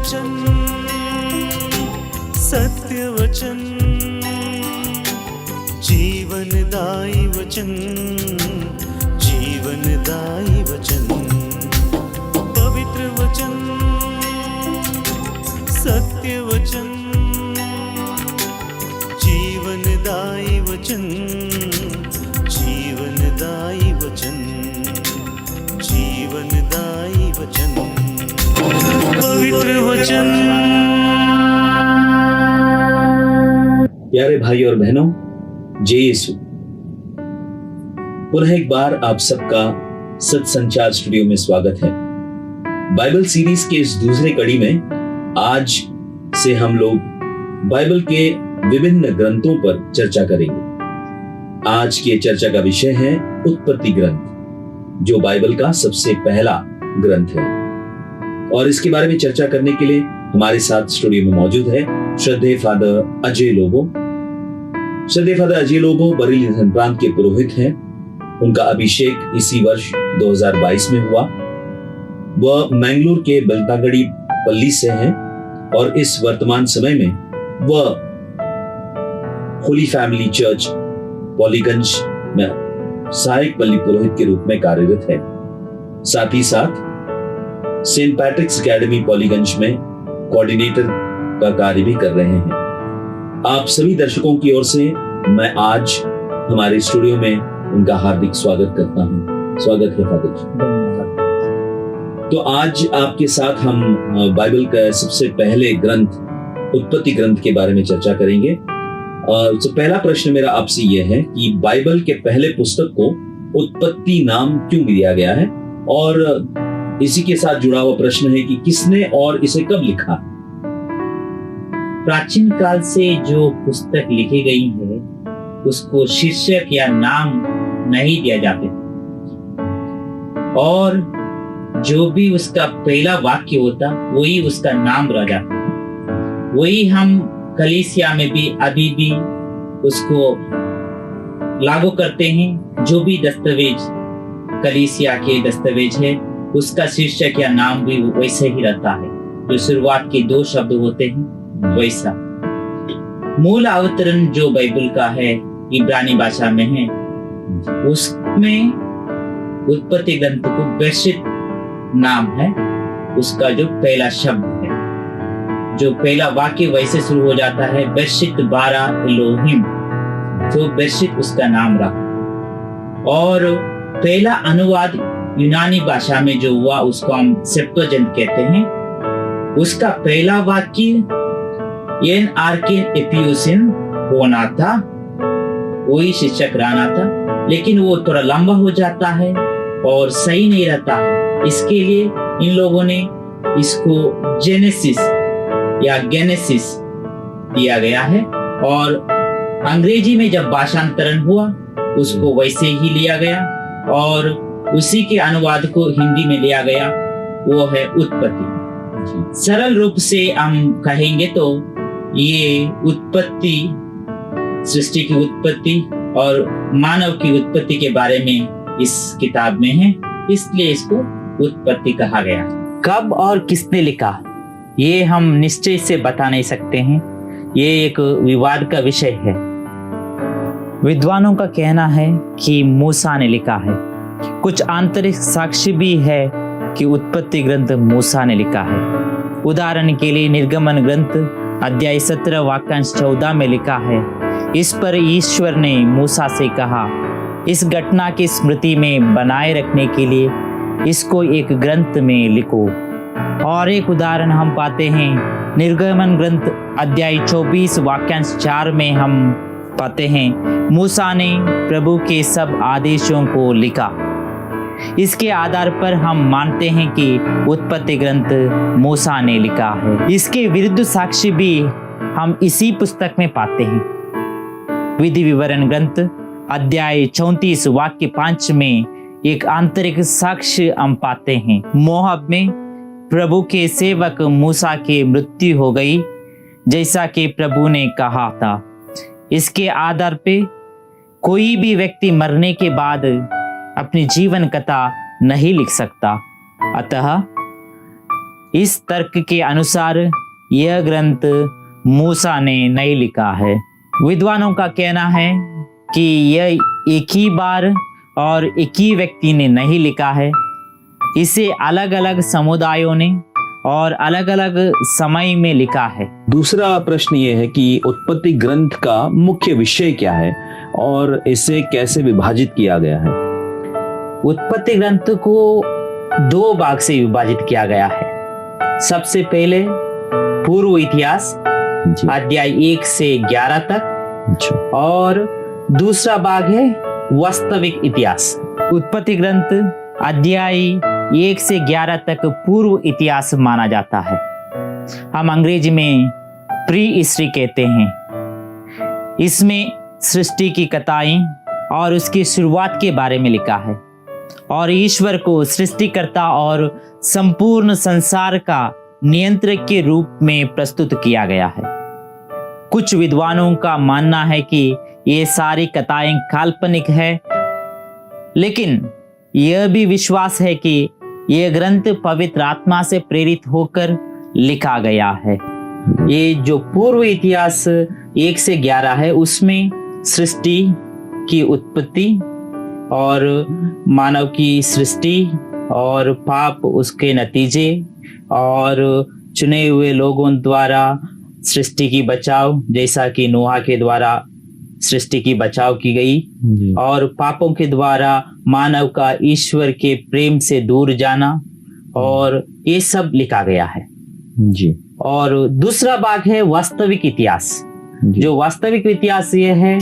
वचन, सत्य वचन, जीवनदायी वचन, जीवनदायी वचन, पवित्र वचन, सत्य वचन, जीवनदायी वचन, जीवनदायी वचन, जीवनदायी वचन, पवित्र वचन। प्यारे भाई और बहनों, जय यीशु। पुनः एक बार आप सबका सत्संचार स्टूडियो में स्वागत है। बाइबल सीरीज के इस दूसरे कड़ी में आज से हम लोग बाइबल के विभिन्न ग्रंथों पर चर्चा करेंगे। आज की चर्चा का विषय है उत्पत्ति ग्रंथ, जो बाइबल का सबसे पहला ग्रंथ है। और इसके बारे में चर्चा करने के लिए हमारे साथ स्टूडियो में मौजूद है श्रद्धेय फादर अजय लोबो। श्रद्धेय फादर अजय लोबो बरेली धन प्रांत के पुरोहित हैं। उनका अभिषेक इसी वर्ष 2022 में हुआ। वह मैंगलोर के बेलतागड़ी पल्ली से हैं और इस वर्तमान समय में वह होली फैमिली चर्च पॉलीगंज में सहायक पल्ली पुरोहित के रूप में कार्यरत है। साथ ही साथ सेंट पैट्रिक्स एकेडमी पॉलीगंज में कोऑर्डिनेटर का कार्य भी कर रहे हैं। आप सभी दर्शकों की ओर से मैं आज हमारे स्टूडियो में उनका हार्दिक स्वागत करता हूं। स्वागत है फादर जी। तो आज आपके साथ हम बाइबल का सबसे पहले ग्रंथ उत्पत्ति ग्रंथ के बारे में चर्चा करेंगे। तो पहला प्रश्न मेरा आपसे यह है कि बाइबल के पहले पुस्तक को उत्पत्ति नाम क्यों दिया गया है, और इसी के साथ जुड़ा हुआ प्रश्न है कि किसने और इसे कब लिखा। प्राचीन काल से जो पुस्तक लिखी गई है उसको शीर्षक या नाम नहीं दिया जाते, और जो भी उसका पहला वाक्य होता वही उसका नाम रह जाता। वही हम कलीसिया में भी अभी भी उसको लागू करते हैं। जो भी दस्तावेज कलीसिया के दस्तावेज है उसका शीर्षक या नाम भी वैसे ही रहता है। जो शुरुआत के 2 शब्द होते हैं वैसा। मूल अवतरण जो बाइबल का है इब्रानी भाषा में है, उसमें उत्पत्ति ग्रंथ को बेरशीत नाम है। उसका जो पहला शब्द है, जो पहला वाक्य वैसे शुरू हो जाता है बेरशीत बारा एलोहिम, तो बेरशीत उसका नाम रहा। और पहला अनुवाद यूनानी भाषा में जो हुआ उसको हम सेप्टुअजिंट कहते हैं। उसका पहला वाक्य एन आर्के एपियोसिन होना था, वही शीर्षक रहना था, लेकिन वो थोड़ा लंबा हो जाता है और सही नहीं रहता है। इसके लिए इन लोगों ने इसको जेनेसिस या गेनेसिस दिया गया है, और अंग्रेजी में जब भाषांतरण हुआ उसको वैसे ही लिया गया, और उसी के अनुवाद को हिंदी में लिया गया, वो है उत्पत्ति। सरल रूप से हम कहेंगे तो ये उत्पत्ति, सृष्टि की उत्पत्ति और मानव की उत्पत्ति के बारे में इस किताब में है, इसलिए इसको उत्पत्ति कहा गया। कब और किसने लिखा ये हम निश्चय से बता नहीं सकते हैं। ये एक विवाद का विषय है। विद्वानों का कहना है कि मूसा ने लिखा है। कुछ आंतरिक साक्ष्य भी है कि उत्पत्ति ग्रंथ मूसा ने लिखा है। उदाहरण के लिए निर्गमन ग्रंथ अध्याय 17 वाक्यांश 14 में लिखा है, इस पर ईश्वर ने मूसा से कहा, इस घटना की स्मृति में बनाए रखने के लिए इसको एक ग्रंथ में लिखो। और एक उदाहरण हम पाते हैं निर्गमन ग्रंथ अध्याय 24 वाक्यांश 4 में हम पाते हैं, मूसा ने प्रभु के सब आदेशों को लिखा। इसके आधार पर हम मानते हैं कि उत्पत्ति ग्रंथ मूसा ने लिखा है। इसके विरुद्ध साक्ष्य भी हम इसी पुस्तक में पाते हैं। विधि विवरण ग्रंथ अध्याय 34 वाक्य 5 में एक आंतरिक साक्ष्य हम पाते हैं। मोआब में प्रभु के सेवक मूसा की मृत्यु हो गई, जैसा कि प्रभु ने कहा था। इसके आधार पे कोई भी व्यक्ति मरने के बाद अपनी जीवन कथा नहीं लिख सकता। अतः इस तर्क के अनुसार यह ग्रंथ मूसा ने नहीं लिखा है। विद्वानों का कहना है कि यह एक ही बार और एक ही व्यक्ति ने नहीं लिखा है। इसे अलग अलग समुदायों ने और अलग अलग समय में लिखा है। दूसरा प्रश्न ये है कि उत्पत्ति ग्रंथ का मुख्य विषय क्या है और इसे कैसे विभाजित किया गया है? उत्पत्ति ग्रंथ को 2 भाग से विभाजित किया गया है। सबसे पहले पूर्व इतिहास अध्याय 1 से 11 तक और दूसरा भाग है वास्तविक इतिहास। उत्पत्ति ग्रंथ अध्याय 1 से 11 तक पूर्व इतिहास माना जाता है। हम अंग्रेजी में प्री हिस्ट्री कहते हैं। इसमें सृष्टि की कथाएं और उसकी शुरुआत के बारे में लिखा है और ईश्वर को सृष्टिकर्ता और संपूर्ण संसार का नियंत्रक के रूप में प्रस्तुत किया गया है। कुछ विद्वानों का मानना है कि ये सारी कथाएं काल्पनिक है, लेकिन यह भी विश्वास है कि यह ग्रंथ पवित्र आत्मा से प्रेरित होकर लिखा गया है। ये जो पूर्व इतिहास 1 से 11 है उसमें सृष्टि की उत्पत्ति और मानव की सृष्टि और पाप उसके नतीजे और चुने हुए लोगों द्वारा सृष्टि की बचाव, जैसा कि नूह के द्वारा सृष्टि की बचाव की गई और पापों के द्वारा मानव का ईश्वर के प्रेम से दूर जाना और ये सब लिखा गया है जी। और दूसरा भाग है वास्तविक इतिहास। जो वास्तविक इतिहास ये है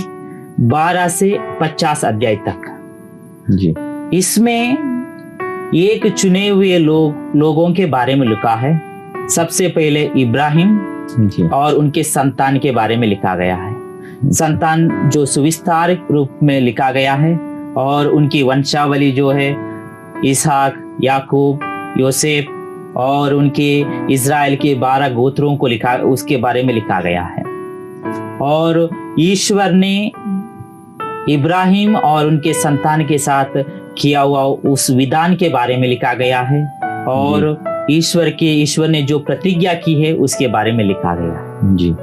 12 से 50 अध्याय तक जी। इसमें एक चुने हुए लोगों के बारे में लिखा है। सबसे पहले इब्राहिम जी। और उनके संतान के बारे में लिखा गया है। संतान जो सुविस्तार रूप में लिखा गया है और उनकी वंशावली जो है इसहाक, याकूब, योसेफ और उनके इज़राइल के 12 गोत्रों को लिखा, उसके बारे में लिखा गया है। और ईश्वर ने इब्राहिम और उनके संतान के साथ किया हुआ उस विधान के बारे में लिखा गया है और ईश्वर ने जो प्रतिज्ञा की है उसके बारे में लिखा गया है जी।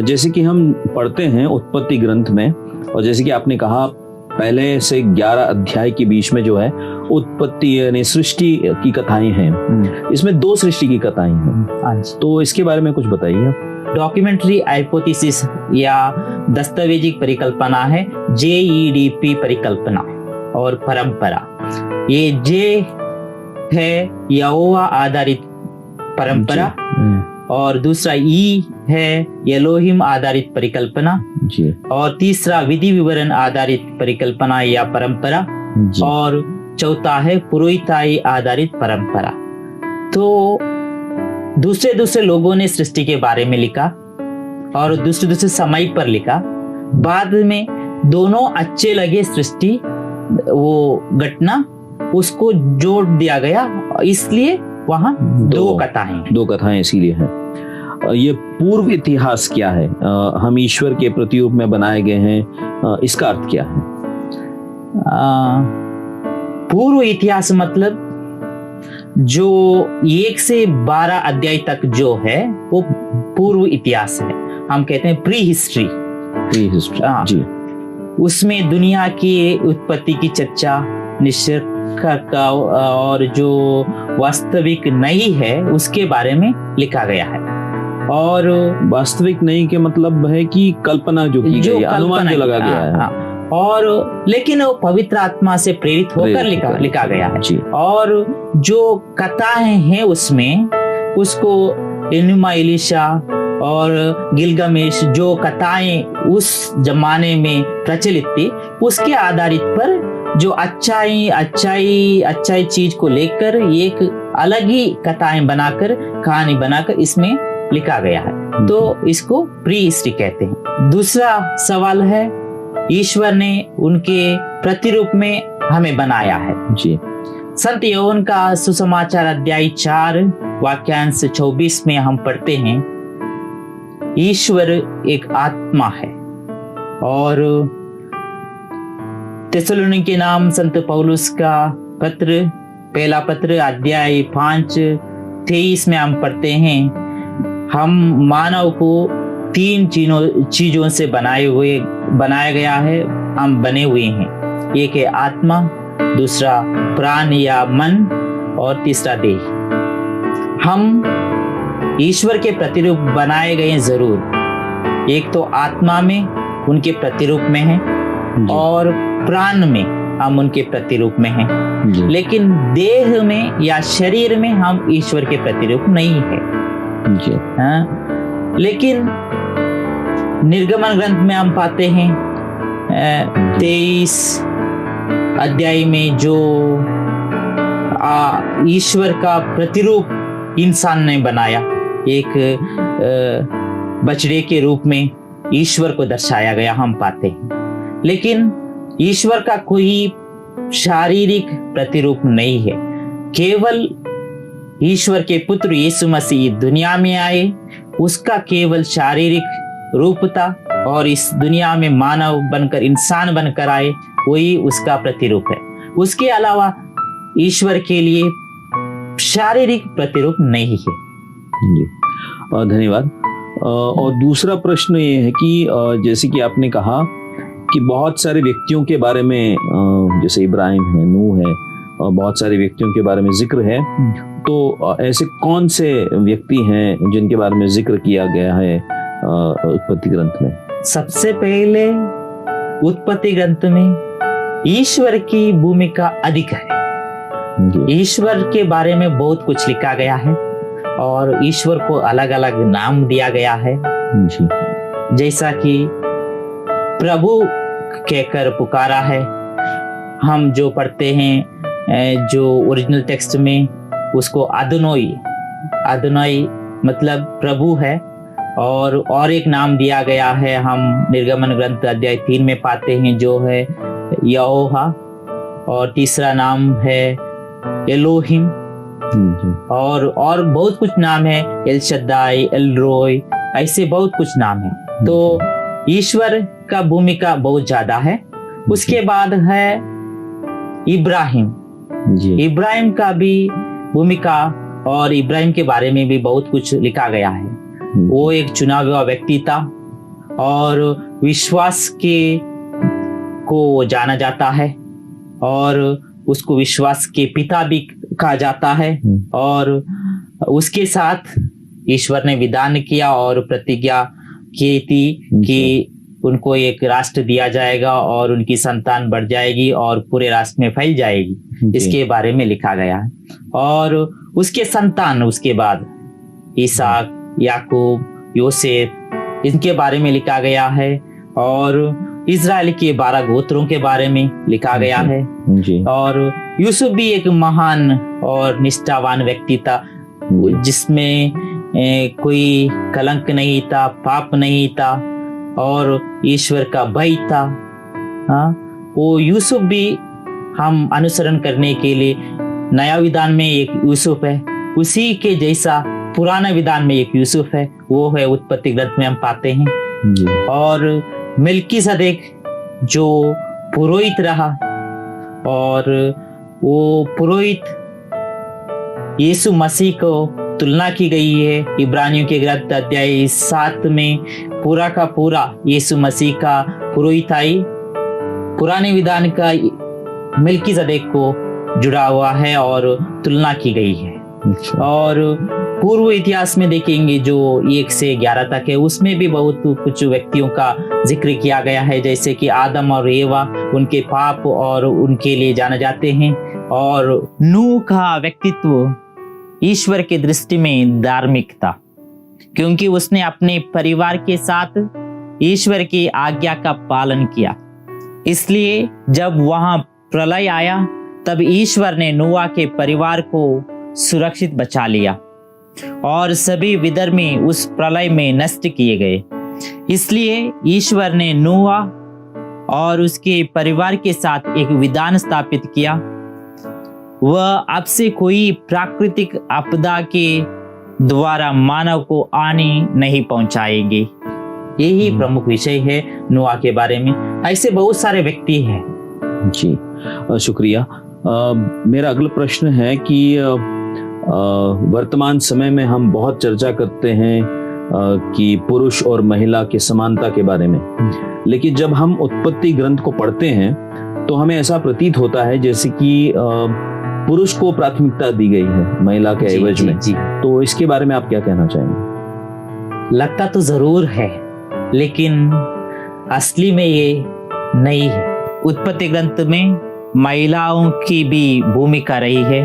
जैसे कि हम पढ़ते हैं उत्पत्ति ग्रंथ में और जैसे कि आपने कहा पहले से 11 अध्याय के बीच में जो है उत्पत्ति यानी सृष्टि की कथाएं हैं। इसमें 2 सृष्टि की कथाएं हैं, तो इसके बारे में कुछ बताइए। डॉक्यूमेंट्री हाइपोथेसिस या दस्तावेजिक परिकल्पना है, JEDP परिकल्पना और परंपरा। ये जे है यहोवा आधारित परंपरा और दूसरा ई है एलोहिम आधारित परिकल्पना जी। और तीसरा विधि विवरण आधारित परिकल्पना या परंपरा जी। और चौथा है पुरोहिताई आधारित परंपरा। तो दूसरे लोगों ने सृष्टि के बारे में लिखा और दूसरे समय पर लिखा। बाद में दोनों अच्छे लगे सृष्टि वो घटना, उसको जोड़ दिया गया, इसलिए वहां 2 कथाएं इसीलिए हैं। ये पूर्व इतिहास क्या है? हम ईश्वर के प्रतिरूप में बनाए गए हैं, इसका अर्थ क्या है? पूर्व इतिहास मतलब जो 1 से 12 अध्याय तक जो है वो पूर्व इतिहास है। हम कहते हैं प्री हिस्ट्री जी। उसमें दुनिया की उत्पत्ति की चर्चा, निश्चय का और जो वास्तविक नहीं है उसके बारे में लिखा गया है। और वास्तविक नहीं के मतलब है कि कल्पना जो की गई, अनुमान जो लगा गया है और लेकिन वो पवित्र आत्मा से प्रेरित होकर लिखा गया है जी। और जो कथाएं हैं उसमें उसको एनुमा एलीशा और गिलगामेश जो कथाएं उस जमाने में प्रचलित थी उसके आधारित पर जो अच्छाई चीज को लेकर एक अलग ही कथाएं बनाकर, कहानी बनाकर इसमें लिखा गया है, तो इसको प्री हिस्ट्री कहते हैं। दूसरा सवाल है, ईश्वर ने उनके प्रतिरूप में हमें बनाया है जी। संत योहन का सुसमाचार अध्याय 4 वाक्यांश 24 में हम पढ़ते हैं, ईश्वर एक आत्मा है। और थिस्सलुनीके नाम संत पौलुस का पत्र पहला पत्र अध्याय 5:23 में हम पढ़ते हैं, हम मानव को 3 चीजों से बनाया गया है, हम बने हुए हैं। एक है आत्मा, दूसरा प्राण या मन, और तीसरा देह। हम ईश्वर के प्रतिरूप बनाए गए हैं जरूर। एक तो आत्मा में उनके प्रतिरूप में है और प्राण में हम उनके प्रतिरूप में हैं, लेकिन देह में या शरीर में हम ईश्वर के प्रतिरूप नहीं है। हाँ? लेकिन निर्गमन ग्रंथ में हम पाते हैं 23 अध्याय में जो ईश्वर का प्रतिरूप इंसान ने बनाया, एक बछड़े के रूप में ईश्वर को दर्शाया गया हम पाते हैं। लेकिन ईश्वर का कोई शारीरिक प्रतिरूप नहीं है। केवल ईश्वर के पुत्र यीशु मसीह दुनिया में आए, उसका केवल शारीरिक रूप था और इस दुनिया में मानव बनकर, इंसान बनकर आए, वही उसका प्रतिरूप है। उसके अलावा ईश्वर के लिए शारीरिक प्रतिरूप नहीं है। धन्यवाद। और दूसरा प्रश्न ये है कि जैसे कि आपने कहा कि बहुत सारे व्यक्तियों के बारे में, जैसे इब्राहिम है, नूह है, बहुत सारे व्यक्तियों के बारे में जिक्र है, तो ऐसे कौन से व्यक्ति हैं जिनके बारे में जिक्र किया गया है उत्पत्ति ग्रंथ में? सबसे पहले उत्पत्ति ग्रंथ में ईश्वर की भूमिका अधिक है। ईश्वर के बारे में बहुत कुछ लिखा गया है और ईश्वर को अलग अलग नाम दिया गया है जी। जैसा कि प्रभु कहकर पुकारा है। हम जो पढ़ते हैं जो ओरिजिनल टेक्स्ट में, उसको अदोनोई मतलब प्रभु है, और एक नाम दिया गया है, हम निर्गमन ग्रंथ अध्याय 3 में पाते हैं, जो है यहोवा, और तीसरा नाम है एलोहिम, और बहुत कुछ नाम है, एल शद्दाई, एल रोय, ऐसे बहुत कुछ नाम है। तो ईश्वर का भूमिका बहुत ज्यादा है। उसके बाद है इब्राहिम इब्राहिम का भी भूमिका, और इब्राहिम के बारे में भी बहुत कुछ लिखा गया है। वो एक चुना हुआ व्यक्ति था और विश्वास को जाना जाता है, और उसको विश्वास के पिता भी कहा जाता है। और उसके साथ ईश्वर ने विधान किया और प्रतिज्ञा की थी कि उनको एक राष्ट्र दिया जाएगा और उनकी संतान बढ़ जाएगी और पूरे राष्ट्र में फैल जाएगी। इसके बारे में लिखा गया है। और उसके संतान, उसके बाद इसहाक, याकूब, योसेफ, इनके बारे में लिखा गया है। और इजराइल के 12 गोत्रों के बारे में लिखा गया है जी। और यूसुफ भी एक महान और निष्ठावान व्यक्ति था, जिसमें कोई कलंक नहीं था, पाप नहीं था, और ईश्वर का भय था। हाँ, वो यूसुफ भी हम अनुसरण करने के लिए, नया विधान में एक यूसुफ है, उसी के जैसा पुराना विधान में एक यूसुफ है, वो है उत्पत्ति ग्रंथ में हम पाते हैं जी। और मेल्कीसेदेक जो पुरोहित रहा, और वो पुरोहित यीशु मसीह को तुलना की गई है इब्रानियों के ग्रंथ अध्याय 7 में। पूरा का पूरा यीशु मसीह का पुरोहित आई पुराने विधान का मेल्कीसेदेक को जुड़ा हुआ है और तुलना की गई है। और पूर्व इतिहास में देखेंगे जो 1 से 11 तक है, उसमें भी बहुत कुछ व्यक्तियों का जिक्र किया गया है, जैसे कि आदम और एवा, उनके पाप और उनके लिए जाने जाते हैं। और नूह का व्यक्तित्व ईश्वर की दृष्टि में धार्मिक था, क्योंकि उसने अपने परिवार के साथ ईश्वर की आज्ञा का पालन किया। इसलिए जब वहां प्रलय आया, तब ईश्वर ने नूह के परिवार को सुरक्षित बचा लिया और सभी विधर्मी उस प्रलय में नष्ट किए गए। इसलिए ईश्वर ने नूह और उसके परिवार के साथ एक विधान स्थापित किया। वह अब से कोई प्राकृतिक आपदा के द्वारा मानव को हानि नहीं पहुंचाएंगे। यही प्रमुख विषय है नूह के बारे में। ऐसे बहुत सारे व्यक्ति हैं जी। शुक्रिया। मेरा अगला प्रश्न है कि वर्तमान समय में हम बहुत चर्चा करते हैं कि पुरुष और महिला की समानता के बारे में, लेकिन जब हम उत्पत्ति ग्रंथ को पढ़ते हैं तो हमें ऐसा प्रतीत होता है जैसे कि पुरुष को प्राथमिकता दी गई है महिला के एवज में। तो इसके बारे में आप क्या कहना चाहेंगे? लगता तो जरूर है, लेकिन असली में ये नहीं है। उत्पत्ति ग्रंथ में महिलाओं की भी भूमिका रही है,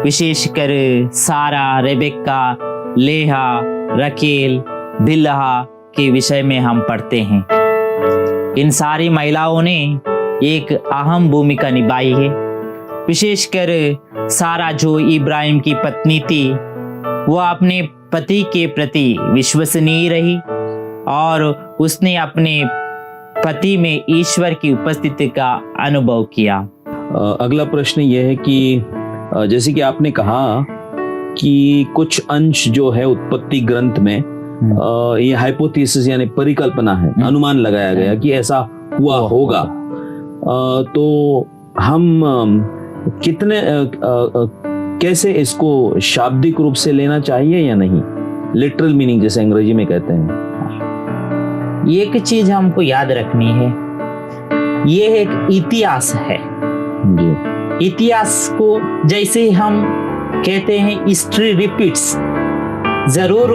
विशेषकर सारा, रेबेक्का, लेहा, रकेल, बिल्हा के विषय में हम पढ़ते हैं। इन सारी महिलाओं ने एक अहम भूमिका निभाई है। विशेषकर सारा जो इब्राहिम की पत्नी थी, वो अपने पति के प्रति विश्वसनीय रही और उसने अपने पति में ईश्वर की उपस्थिति का अनुभव किया। अगला प्रश्न यह है कि जैसे कि आपने कहा कि कुछ अंश जो है उत्पत्ति ग्रंथ में ये हाइपोथेसिस यानी परिकल्पना है, अनुमान लगाया गया कि ऐसा हुआ होगा। तो हम कितने कैसे इसको शाब्दिक रूप से लेना चाहिए या नहीं, लिटरल मीनिंग जैसे अंग्रेजी में कहते हैं? एक चीज हमको याद रखनी है, ये एक इतिहास है जी। इतिहास को जैसे हम कहते हैं हिस्ट्री रिपीट्स, जरूर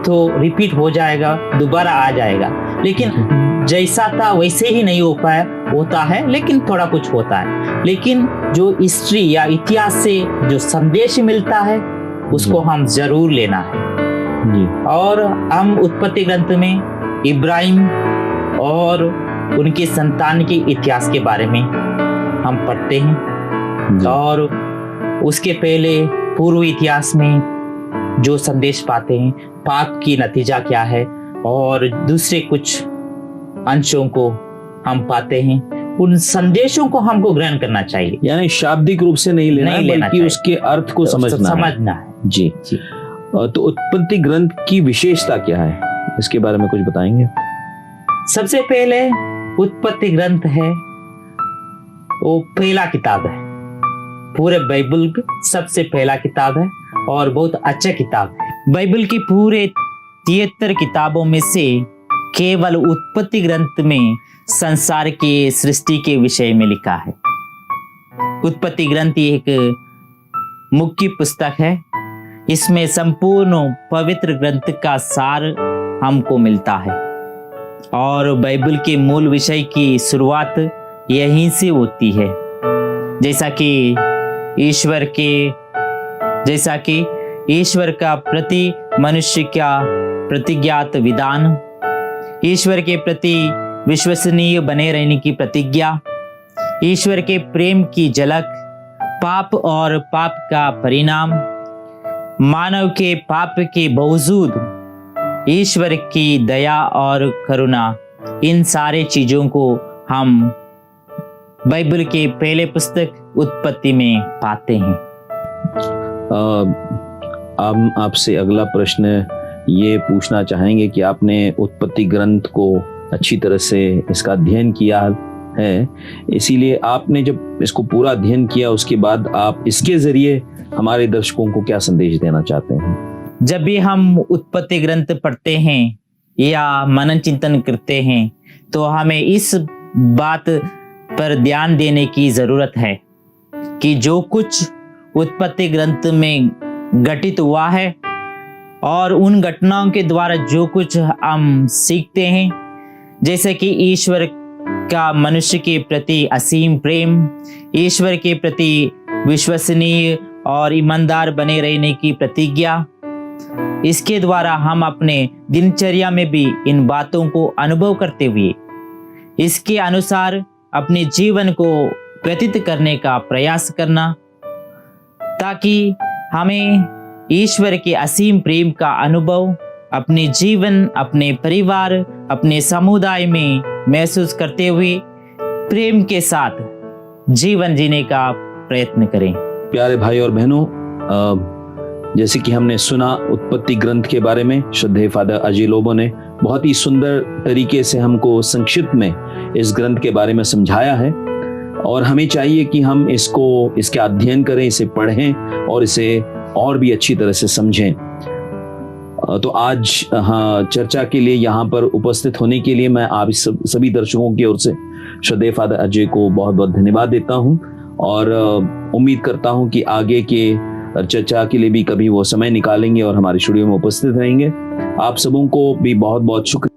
तो रिपीट हो जाएगा, दोबारा आ जाएगा, लेकिन जैसा था वैसे ही नहीं हो पाया, होता है लेकिन थोड़ा कुछ होता है। लेकिन जो हिस्ट्री या इतिहास से जो संदेश मिलता है उसको हम जरूर लेना है जी। और हम उत्पत्ति ग्रंथ में इब्राहिम और उनके संतान के इतिहास के बारे में हम पढ़ते हैं और उसके पहले पूर्व इतिहास में जो संदेश पाते हैं, पाप की नतीजा क्या है, और दूसरे कुछ अंशों को हम पाते हैं। उन संदेशों को हमको ग्रहण करना चाहिए, यानी शाब्दिक रूप से नहीं लेना, बल्कि उसके अर्थ को समझना है जी। तो उत्पत्ति ग्रंथ की विशेषता क्या है, इसके बारे में कुछ बताएंगे? सबसे पहले उत्पत्ति ग्रंथ है वो पहला किताब है, पूरे बाइबल की सबसे पहला किताब है और बहुत अच्छा किताब है। बाइबल की पूरे 73 किताबों में से केवल उत्पत्ति ग्रंथ में संसार के सृष्टि के विषय में लिखा है। उत्पत्ति ग्रंथ एक मुख्य पुस्तक है, इसमें संपूर्ण पवित्र ग्रंथ का सार हमको मिलता है और बाइबल के मूल विषय की शुरुआत यहीं से होती है। जैसा कि ईश्वर का प्रति मनुष्य का प्रतिज्ञात विधान, ईश्वर के प्रति विश्वसनीय बने रहने की प्रतिज्ञा, ईश्वर के प्रेम की झलक, पाप और पाप का परिणाम, मानव के पाप के बावजूद ईश्वर की दया और करुणा, इन सारे चीजों को हम बाइबल के पहले पुस्तक उत्पत्ति में पाते हैं। हम आपसे अगला प्रश्न ये पूछना चाहेंगे कि आपने उत्पत्ति ग्रंथ को अच्छी तरह से इसका अध्ययन किया है, इसीलिए आपने जब इसको पूरा अध्ययन किया उसके बाद आप इसके जरिए हमारे दर्शकों को क्या संदेश देना चाहते हैं? जब भी हम उत्पत्ति ग्रंथ पढ़ते हैं या मनन चिंतन करते हैं तो हमें इस बात पर ध्यान देने की जरूरत है कि जो कुछ उत्पत्ति ग्रंथ में घटित हुआ है और उन घटनाओं के द्वारा जो कुछ हम सीखते हैं, जैसे कि ईश्वर का मनुष्य के प्रति असीम प्रेम, ईश्वर के प्रति विश्वसनीय और ईमानदार बने रहने की प्रतिज्ञा, इसके द्वारा हम अपने दिनचर्या में भी इन बातों को अनुभव करते हुए इसके अनुसार अपने जीवन को व्यतीत करने का प्रयास करना, ताकि हमें ईश्वर के असीम प्रेम का अनुभव अपने जीवन, अपने परिवार, अपने समुदाय में महसूस करते हुए प्रेम के साथ जीवन जीने का प्रयत्न करें। प्यारे भाई और बहनों, जैसे कि हमने सुना उत्पत्ति ग्रंथ के बारे में, श्रद्धेय फादर अजय लोबो ने बहुत ही सुंदर तरीके से हमको संक्षिप्त में इस ग्रंथ के बारे में समझाया है। और हमें चाहिए कि हम इसका अध्ययन करें, इसे पढ़ें और इसे और भी अच्छी तरह से समझें। तो आज चर्चा के लिए यहाँ पर उपस्थित होने के लिए मैं आप सभी दर्शकों की ओर से श्रद्धेय फादर अजय को बहुत बहुत धन्यवाद देता हूँ और उम्मीद करता हूँ कि आगे के चर्चा के लिए भी कभी वो समय निकालेंगे और हमारे स्टूडियो में उपस्थित रहेंगे। आप सबों को भी बहुत बहुत शुक्रिया।